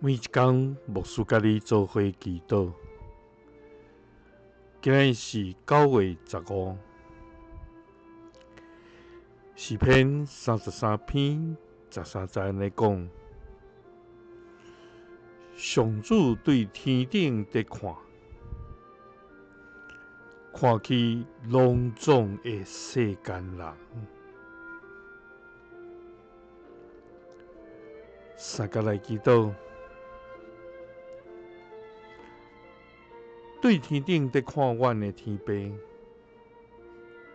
每一天，牧师甲你做伙祈祷。今日是9月15，诗篇33篇13节安尼讲：上主对天顶在看，看去隆重的世间人。三个来祈祷。对天顶在看阮的天父，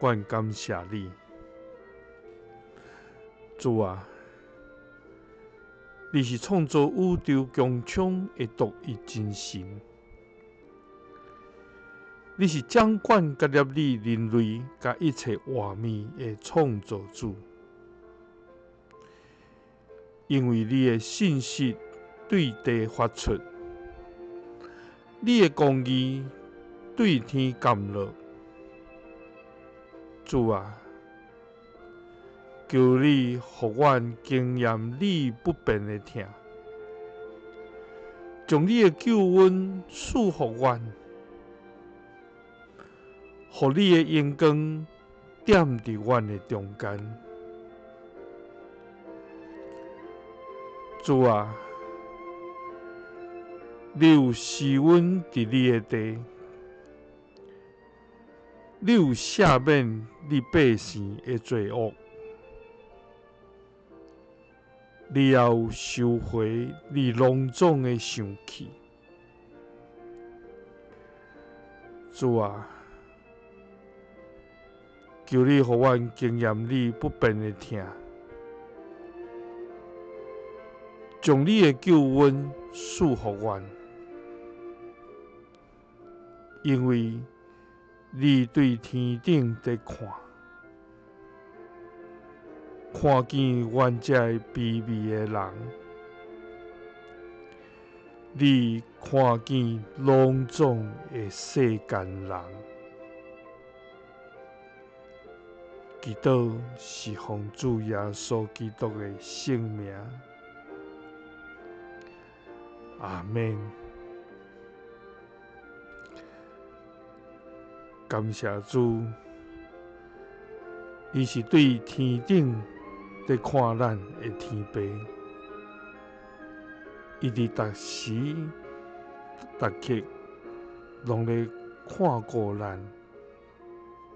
阮感谢你，主啊！你是创造宇宙强冲的独一真神，你是掌管甲立理人类甲一切活物的创造主。因为你的信息对地发出，你的公义对天降落。主啊，求你互阮经验你不变的疼，将你的救恩赐予阮，互你的阳光点伫阮的中间。主啊，你有施恩伫你的地，你有赦免你百姓的罪恶，你也有收回你隆重的生气。主啊，求你互阮经验你不变的疼，将你的救恩赐予阮，因为你对天顶在看，看见阮这卑微的人，你看见隆重的世间人。祈祷是奉主耶稣基督的圣名。阿们。感谢主，伊是对天顶在看咱的天父，伊伫逐时逐刻拢咧看顾咱、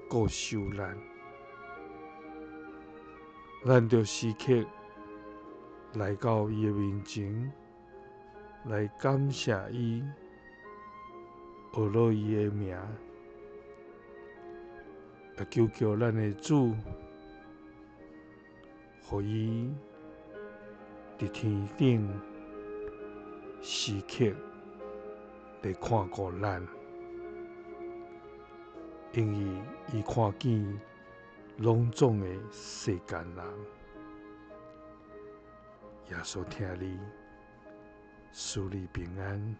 顾守咱，咱着时刻来到伊的面前，来感谢伊，学落伊的名。也求咱的主，互伊伫天顶时刻来看顾咱，因为伊看见隆重的世间人。耶稣听你，赐你平安。